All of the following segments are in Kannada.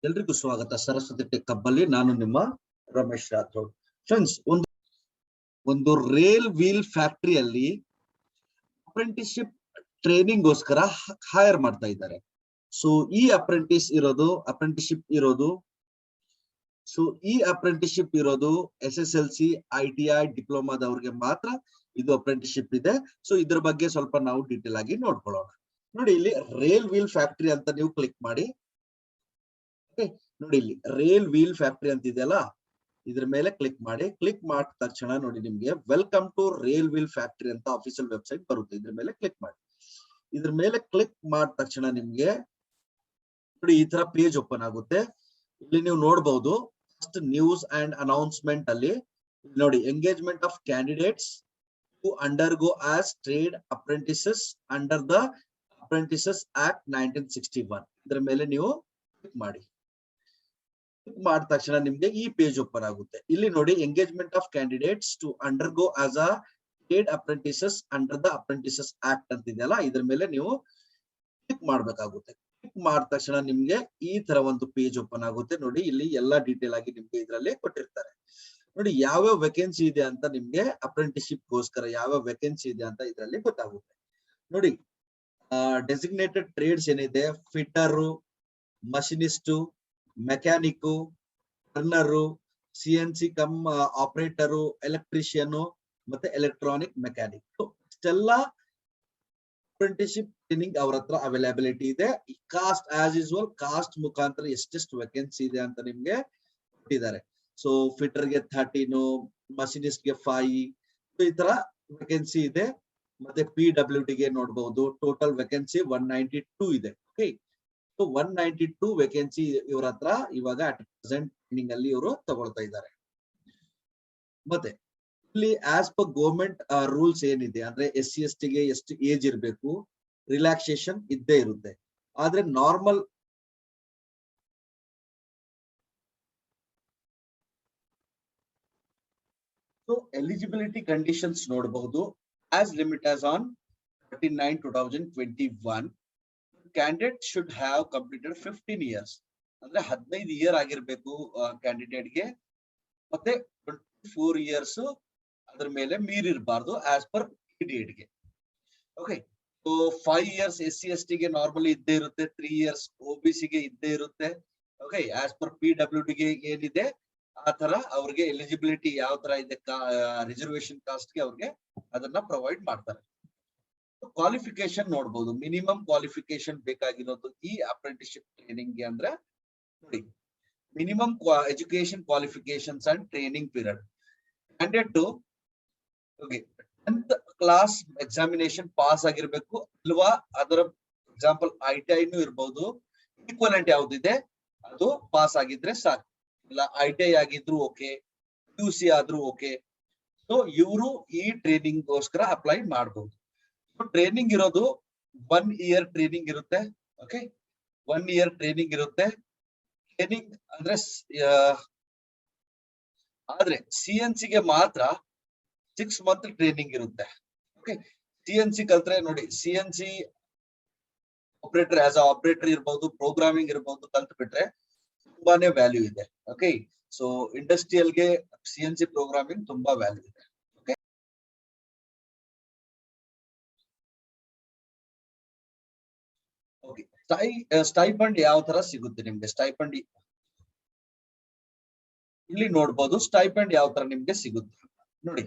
ಎಲ್ರಿಗೂ ಸ್ವಾಗತ ಸರಸ್ವತಿ ಟೆಕ್ ಹಬ್ ಅಲ್ಲಿ ನಾನು ನಿಮ್ಮ ರಮೇಶ್ ರಾಥೋಡ್. ಫ್ರೆಂಡ್ಸ್, ಒಂದು ರೇಲ್ ವೀಲ್ ಫ್ಯಾಕ್ಟರಿಯಲ್ಲಿ ಅಪ್ರೆಂಟಿಸ್ಶಿಪ್ ಟ್ರೈನಿಂಗ್ ಗೋಸ್ಕರ ಹೈರ್ ಮಾಡ್ತಾ ಇದ್ದಾರೆ. ಸೊ ಈ ಅಪ್ರೆಂಟಿಸ್ಶಿಪ್ ಇರೋದು SSLC, ITI ಡಿಪ್ಲೊಮಾದವ್ರಿಗೆ ಮಾತ್ರ ಇದು ಅಪ್ರೆಂಟಿಸ್ಶಿಪ್ ಇದೆ. ಸೊ ಇದ್ರ ಬಗ್ಗೆ ಸ್ವಲ್ಪ ನಾವು ಡೀಟೇಲ್ ಆಗಿ ನೋಡ್ಕೊಳ್ಳೋಣ. ನೋಡಿ, ಇಲ್ಲಿ ರೇಲ್ ವೀಲ್ ಫ್ಯಾಕ್ಟರಿ ಅಂತ ನೀವು ಕ್ಲಿಕ್ ಮಾಡಿ. ನೋಡಿ, ಇಲ್ಲಿ ರೇಲ್ ವೀಲ್ ಫ್ಯಾಕ್ಟರಿ ಅಂತ ಇದೆಯಲ್ಲ, ಇದ್ರ ಮೇಲೆ ಕ್ಲಿಕ್ ಮಾಡಿ. ಕ್ಲಿಕ್ ಮಾಡಿದ ತಕ್ಷಣ ನೋಡಿ, ನಿಮ್ಗೆ welcome to rail wheel factory ಅಂತ ಅಫಿಷಿಯಲ್ ವೆಬ್ಸೈಟ್ ಬರುತ್ತೆ. ಇದ್ರ ಮೇಲೆ ಕ್ಲಿಕ್ ಮಾಡಿ. ಇದ್ರ ಮೇಲೆ ಕ್ಲಿಕ್ ಮಾಡಿದ ತಕ್ಷಣ ನಿಮ್ಗೆ ನೋಡಿ ಈ ತರ ಪೇಜ್ ಓಪನ್ ಆಗುತ್ತೆ. ಇಲ್ಲಿ ನೀವು ನೋಡಬಹುದು, ಫಸ್ಟ್ ನ್ಯೂಸ್ ಅಂಡ್ ಅನೌನ್ಸ್ಮೆಂಟ್ ಅಲ್ಲಿ ನೋಡಿ, engagement of candidates to undergo as trade apprentices under the apprentices act 1961. ಇದ್ರ ಮೇಲೆ ನೀವು ಕ್ಲಿಕ್ ಮಾಡಿ. ಮಾಡಿದ ತಕ್ಷಣ ನಿಮ್ಗೆ ಈ ಪೇಜ್ ಓಪನ್ ಆಗುತ್ತೆ. ಇಲ್ಲಿ ನೋಡಿ, engagement of candidates to undergo as a trade apprentices under the apprentices act ಅಂತ ಇದೆಯಲ್ಲ, ಇದ್ರ ಮೇಲೆ ನೀವು ಕ್ಲಿಕ್ ಮಾಡ್ಬೇಕಾಗುತ್ತೆ. ಕ್ಲಿಕ್ ಮಾಡಿದ ತಕ್ಷಣ ನಿಮ್ಗೆ ಈ ತರ ಒಂದು ಪೇಜ್ ಓಪನ್ ಆಗುತ್ತೆ. ನೋಡಿ, ಇಲ್ಲಿ ಎಲ್ಲಾ ಡೀಟೇಲ್ ಆಗಿ ನಿಮ್ಗೆ ಇದರಲ್ಲಿ ಕೊಟ್ಟಿರ್ತಾರೆ. ನೋಡಿ, ಯಾವ್ಯಾವ ವೇಕೆನ್ಸಿ ಇದೆ ಅಂತ ನಿಮ್ಗೆ ಅಪ್ರೆಂಟಿಸ್ಶಿಪ್ ಗೋಸ್ಕರ ಯಾವ್ಯಾವ ವೇಕೆನ್ಸಿ ಇದೆ ಅಂತ ಇದರಲ್ಲಿ ಗೊತ್ತಾಗುತ್ತೆ. ನೋಡಿ, ಡೆಸಿಗ್ನೇಟೆಡ್ ಟ್ರೇಡ್ಸ್ ಏನಿದೆ, fitter, machinist, mechanic, turner, CNC cum operator, electrician ಮತ್ತೆ ಎಲೆಕ್ಟ್ರಾನಿಕ್ ಮೆಕ್ಯಾನಿಕ್, ಇಷ್ಟೆಲ್ಲ ಅಪ್ರೆಂಟಿಸ್ಶಿಪ್ ಟ್ರೈನಿಂಗ್ ಅವ್ರ ಹತ್ರ ಅವೈಲಬಿಲಿಟಿ ಇದೆ. ಕಾಸ್ಟ್ ಆಸ್ ಯೂಶುವಲ್ ಕಾಸ್ಟ್ ಮುಖಾಂತರ ಎಷ್ಟೆಷ್ಟು ವೇಕೆನ್ಸಿ ಇದೆ ಅಂತ ನಿಮ್ಗೆ ಕೊಟ್ಟಿದ್ದಾರೆ. ಸೊ ಫಿಟರ್ಗೆ 13, ಮಷಿನಿಸ್ಟ್ಗೆ 5, ಈ ತರ ವೇಕೆನ್ಸಿ ಇದೆ. ಮತ್ತೆ PWD ಗೆ ನೋಡಬಹುದು, ಟೋಟಲ್ ವೇಕೆನ್ಸಿ 192 ಇದೆ. ಓಕೆ, 192 ವೇಕೆನ್ಸಿ ಇವ್ರ ಹತ್ರ ಇವಾಗ ಅಟ್ ಪ್ರೆಸೆಂಟ್ ಟ್ರೈನಿಂಗ್ ಅಲ್ಲಿ ಇವರು ತಗೊಳ್ತಾ ಇದ್ದಾರೆ. ಮತ್ತೆ ಇಲ್ಲಿ ಆಸ್ ಪರ್ ಗವರ್ಮೆಂಟ್ ರೂಲ್ಸ್ ಏನಿದೆ ಅಂದ್ರೆ SC/ST ಗೆ ಎಷ್ಟು ಏಜ್ ಇರಬೇಕು, ರಿಲ್ಯಾಕ್ಸೇಷನ್ ಇದ್ದೇ ಇರುತ್ತೆ. ಆದ್ರೆ ನಾರ್ಮಲ್ ಎಲಿಜಿಬಿಲಿಟಿ ಕಂಡೀಷನ್ಸ್ ನೋಡಬಹುದು. As limit as on 39/2021 candidate should have completed 15 years, ಅಂದ್ರೆ 15 ಇಯರ್ ಆಗಿರ್ಬೇಕು ಕ್ಯಾಂಡಿಡೇಟ್ ಗೆ. ಮತ್ತೆ 24 ಇಯರ್ಸ್ ಅದ್ರ ಮೇಲೆ ಮೀರಿರಬಾರ್ದು ಆಸ್ ಪರ್ ಡೇಟ್ ಗೆ. ಓಕೆ, ಸೊ 5 ಇಯರ್ಸ್ SC/ST ಗೆ ನಾರ್ಮಲಿ ಇದ್ದೇ ಇರುತ್ತೆ, 3 ಇಯರ್ಸ್ OBC ಗೆ ಇದ್ದೇ ಇರುತ್ತೆ. ಓಕೆ, ಆಸ್ ಪರ್ PWD ಗೆ ಏನಿದೆ ಆ ತರ ಅವ್ರಿಗೆ ಎಲಿಜಿಬಿಲಿಟಿ ಯಾವ ತರ ಇದೆ, ರಿಸರ್ವೇಶನ್ ಕಾಸ್ಟ್ ಗೆ ಅವ್ರಿಗೆ ಅದನ್ನ ಪ್ರೊವೈಡ್ ಮಾಡ್ತಾರೆ. ಕ್ವಾಲಿಫಿಕೇಶನ್ ನೋಡಬಹುದು, ಮಿನಿಮಮ್ ಕ್ವಾಲಿಫಿಕೇಶನ್ ಬೇಕಾಗಿರೋದು ಈ ಅಪ್ರೆಂಟಿಸ್ಶಿಪ್ ಟ್ರೈನಿಂಗ್ ಗೆ ಅಂದ್ರೆ ನೋಡಿ, minimum education qualifications and training period. Candidate 10th class examination pass ಆಗಿರ್ಬೇಕು, ಅಲ್ವಾ ಅದರ ಎಕ್ಸಾಂಪಲ್ ITI ಇರ್ಬಹುದು. ಈಕ್ವಲೆಂಟ್ ಯಾವ್ದಿದೆ ಅದು ಪಾಸ್ ಆಗಿದ್ರೆ ಸಾಕು, ಇಲ್ಲ ITI ಆಗಿದ್ರು ಓಕೆ, QC ಆದ್ರೂ ಓಕೆ. ಸೊ ಇವರು ಈ ಟ್ರೈನಿಂಗ್ ಗೋಸ್ಕರ ಅಪ್ಲೈ ಮಾಡಬಹುದು. ಟ್ರೈನಿಂಗ್ ಇರೋದು 1 ಇಯರ್ ಟ್ರೈನಿಂಗ್ ಇರುತ್ತೆ. ಓಕೆ, 1 ಇಯರ್ ಟ್ರೈನಿಂಗ್ ಇರುತ್ತೆ. ಟ್ರೈನಿಂಗ್ ಅಂದ್ರೆ ಆದ್ರೆ CNC ಗೆ ಮಾತ್ರ 6 ಮಂತ್ ಟ್ರೈನಿಂಗ್ ಇರುತ್ತೆ. ಓಕೆ, CNC ಕಲ್ತ್ರೆ ನೋಡಿ, CNC ಆಪರೇಟರ್ ಆಸ್ ಆಪರೇಟರ್ ಇರ್ಬಹುದು, ಪ್ರೋಗ್ರಾಮಿಂಗ್ ಇರ್ಬಹುದು, ಕಲ್ತ್ ಬಿಟ್ರೆ ತುಂಬಾನೇ ವ್ಯಾಲ್ಯೂ ಇದೆ. ಓಕೆ, ಸೊ ಇಂಡಸ್ಟ್ರಿಯಲ್ಗೆ CNC ಪ್ರೋಗ್ರಾಮಿಂಗ್ ತುಂಬಾ ವ್ಯಾಲ್ಯೂ ಇದೆ. ಓಕೆ, ಸ್ಟೈಪಂಡ್ ಯಾವ ತರ ಸಿಗುತ್ತೆ ನಿಮ್ಗೆ? ಸ್ಟೈಪಂಡ್ ಇಲ್ಲಿ ನೋಡಬಹುದು, ಸ್ಟೈಪಂಡ್ ಯಾವ ತರ ನಿಮ್ಗೆ ಸಿಗುತ್ತೆ ನೋಡಿ.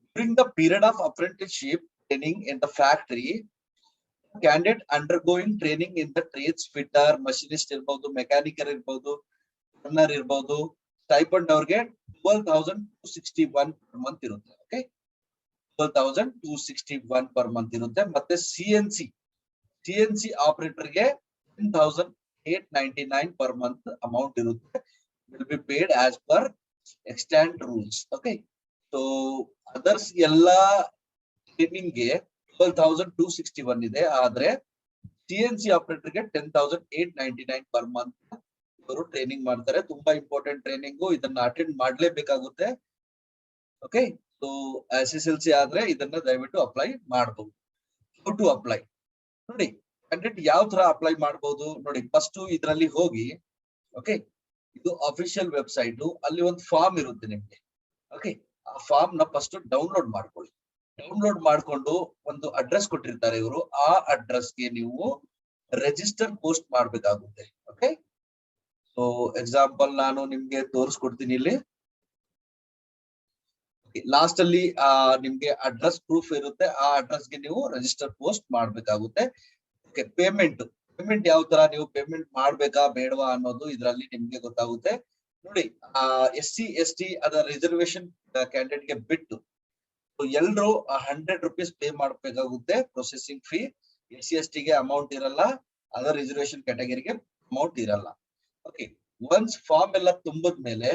During the period of apprenticeship training in the factory, candidate undergoing training in the trades, fitter, machinist ಇರ್ಬಹುದು, ಮೆಕ್ಯಾನಿಕರ್ ಇರ್ಬಹುದು, ಟರ್ನರ್ ಇರ್ಬಹುದು, ಸ್ಟೈಪಂಡ್ ಅವ್ರಿಗೆ 12,261 per month ಇರುತ್ತೆ. ಓಕೆ, 12,261 per month ಇರುತ್ತೆ. ಮತ್ತೆ CNC ಆಪರೇಟರ್ಗೆ 10,899 per month ಅಮೌಂಟ್ ಇರುತ್ತೆ. will be paid as per extant rules. Okay, so others ಎಲ್ಲಾ ಟ್ರೈನಿಂಗ್ ಗೆ 12,261 ಇದೆ. ಆದ್ರೆ CNC ಆಪರೇಟರ್ ಗೆ 10,899 per month ಅವರು ಟ್ರೈನಿಂಗ್ ಮಾಡ್ತಾರೆ. ತುಂಬಾ ಇಂಪಾರ್ಟೆಂಟ್ ಟ್ರೈನಿಂಗು, ಇದನ್ನ ಅಟೆಂಡ್ ಮಾಡ್ಲೇಬೇಕಾಗುತ್ತೆ. ಓಕೆ, ಸೊ SSLC ಆದ್ರೆ ಇದನ್ನ ದಯವಿಟ್ಟು ಅಪ್ಲೈ ಮಾಡಬಹುದು. ಹೌ ಟು ಅಪ್ಲೈ ನೋಡಿ, ಕ್ಯಾಂಡಿಡೇಟ್ ಯಾವ ತರ ಅಪ್ಲೈ ಮಾಡಬಹುದು ನೋಡಿ. ಫಸ್ಟ್ ಇದರಲ್ಲಿ ಹೋಗಿ, ಓಕೆ, ಇದು ಅಫಿಷಿಯಲ್ ವೆಬ್ಸೈಟ್, ಅಲ್ಲಿ ಒಂದು ಫಾರ್ಮ್ ಇರುತ್ತೆ ನಿಮ್ಗೆ. ಓಕೆ, ಆ ಫಾರ್ಮ್ ನ ಫಸ್ಟ್ ಡೌನ್ಲೋಡ್ ಮಾಡ್ಕೊಳ್ಳಿ. ಡೌನ್ಲೋಡ್ ಮಾಡ್ಕೊಂಡು ಒಂದು ಅಡ್ರೆಸ್ ಕೊಟ್ಟಿರ್ತಾರೆ ಇವರು, ಆ ಅಡ್ರೆಸ್ಗೆ ನೀವು ರಿಜಿಸ್ಟರ್ ಪೋಸ್ಟ್ ಮಾಡ್ಬೇಕಾಗುತ್ತೆ. ಓಕೆ, ಸೊ ಎಕ್ಸಾಂಪಲ್ ನಾನು ನಿಮ್ಗೆ ತೋರಿಸ್ಕೊಡ್ತೀನಿ ಇಲ್ಲಿ. ಲಾಸ್ಟ್ ಅಲ್ಲಿ ನಿಮ್ಗೆ ಅಡ್ರೆಸ್ ಪ್ರೂಫ್ ಇರುತ್ತೆ, ಆ ಅಡ್ರೆಸ್ಗೆ ನೀವು ರಿಜಿಸ್ಟರ್ ಪೋಸ್ಟ್ ಮಾಡ್ಬೇಕಾಗುತ್ತೆ. ಓಕೆ, ಪೇಮೆಂಟ್ ಯಾವ ತರ ನೀವು ಪೇಮೆಂಟ್ ಮಾಡ್ಬೇಕಾ ಬೇಡವಾ ಅನ್ನೋದು ಇದರಲ್ಲಿ ನಿಮ್ಗೆ ಗೊತ್ತಾಗುತ್ತೆ. ನೋಡಿ, SC ST ಅದರ ರಿಸರ್ವೇಶನ್ ಕ್ಯಾಂಡಿಡೇಟ್ ಗೆ ಬಿಟ್ಟು ಎಲ್ರು 100 ರೂಪೀಸ್ ಪೇ ಮಾಡ್ಬೇಕಾಗುತ್ತೆ ಪ್ರೊಸೆಸಿಂಗ್ ಫೀ. SC ST ಗೆ ಅಮೌಂಟ್ ಇರಲ್ಲ, ಅದರ್ ರಿಸರ್ವೇಶನ್ ಕ್ಯಾಟಗರಿಗೆ ಅಮೌಂಟ್ ಇರಲ್ಲ. ಓಕೆ, ಒನ್ಸ್ ಫಾರ್ಮ್ ಎಲ್ಲ ತುಂಬಿದ್ಮೇಲೆ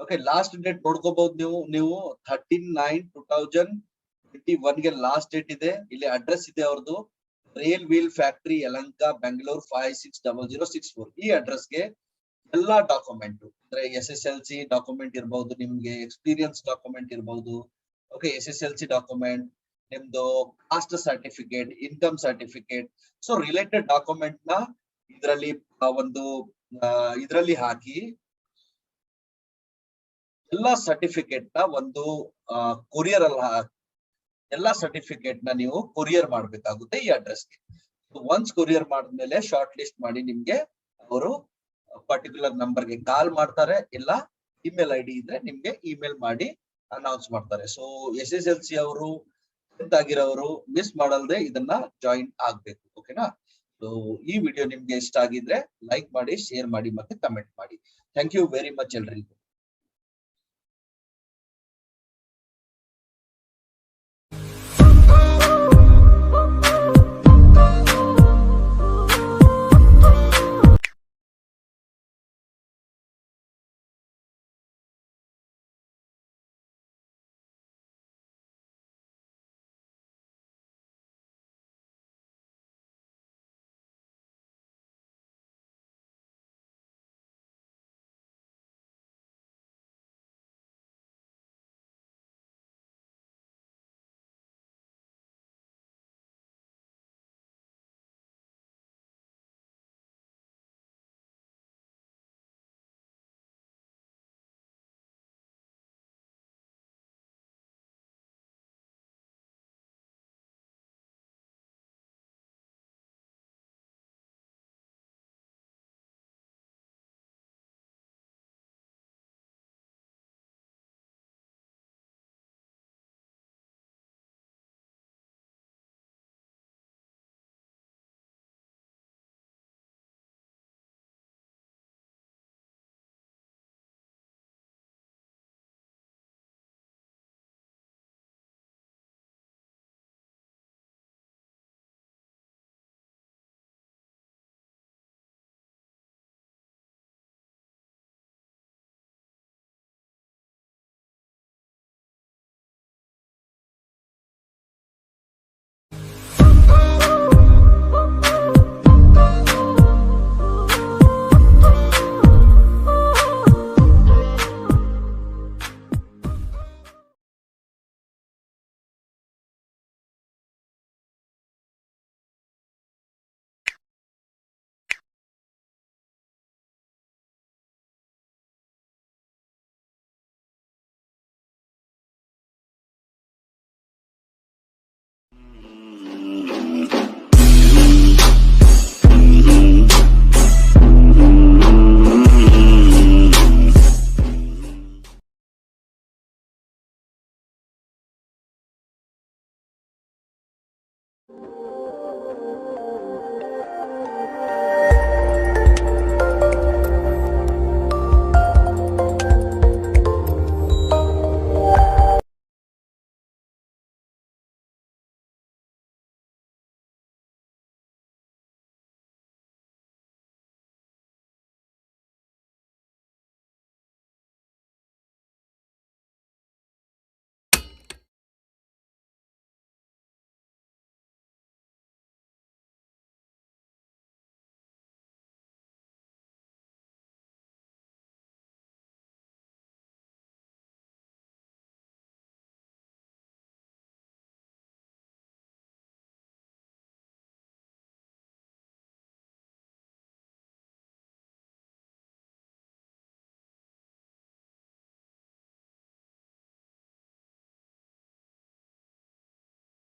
ಓಕೆ, ಲಾಸ್ಟ್ ಡೇಟ್ ನೋಡ್ಕೋಬಹುದು ನೀವು 13/9/2021 ಗೆ ಲಾಸ್ಟ್ ಡೇಟ್ ಇದೆ. ಇಲ್ಲಿ ಅಡ್ರೆಸ್ ಇದೆ ಅವ್ರದ್ದು, rail wheel factory, Yelahanka, Bengaluru 560064. ಈ ಅಡ್ರೆಸ್ಗೆ ಎಲ್ಲಾ ಡಾಕ್ಯುಮೆಂಟ್ ಅಂದ್ರೆ SSLC ಡಾಕ್ಯುಮೆಂಟ್ ಇರಬಹುದು, ನಿಮ್ಗೆ ಎಕ್ಸ್ಪೀರಿಯನ್ಸ್ ಡಾಕ್ಯುಮೆಂಟ್ ಇರಬಹುದು. ಓಕೆ, SSLC ಡಾಕ್ಯುಮೆಂಟ್, ನಿಮ್ದು caste certificate, income certificate, so related document ನ ಇದರಲ್ಲಿ ಒಂದು ಇದರಲ್ಲಿ ಹಾಕಿ ಎಲ್ಲಾ ಸರ್ಟಿಫಿಕೇಟ್ ನ ಒಂದು ಕೊರಿಯರ್ ಅಲ್ಲ, ಎಲ್ಲಾ ಸರ್ಟಿಫಿಕೇಟ್ ನ ನೀವು ಕೊರಿಯರ್ ಮಾಡ್ಬೇಕಾಗುತ್ತೆ ಈ ಅಡ್ರೆಸ್ಗೆ. ಒನ್ಸ್ ಕೊರಿಯರ್ ಮಾಡಿದ್ಮೇಲೆ ಶಾರ್ಟ್ ಲಿಸ್ಟ್ ಮಾಡಿ ನಿಮ್ಗೆ ಅವರು ಪರ್ಟಿಕ್ಯುಲರ್ ನಂಬರ್ಗೆ ಕಾಲ್ ಮಾಡ್ತಾರೆ, ಇಲ್ಲ ಇಮೇಲ್ ID ಇದ್ರೆ ನಿಮ್ಗೆ ಇಮೇಲ್ ಮಾಡಿ ಅನೌನ್ಸ್ ಮಾಡ್ತಾರೆ. ಸೊ SSLC ಅವರು ಆಗಿರೋರು ಮಿಸ್ ಮಾಡಲ್ದೆ ಇದನ್ನ ಜಾಯಿನ್ ಆಗ್ಬೇಕು. ಓಕೆನಾ? ಸೊ ಈ ವಿಡಿಯೋ ನಿಮ್ಗೆ ಇಷ್ಟ ಆಗಿದ್ರೆ ಲೈಕ್ ಮಾಡಿ, ಶೇರ್ ಮಾಡಿ ಮತ್ತೆ ಕಮೆಂಟ್ ಮಾಡಿ. ಥ್ಯಾಂಕ್ ಯು ವೆರಿ ಮಚ್ ಎಲ್ರಿಗೂ.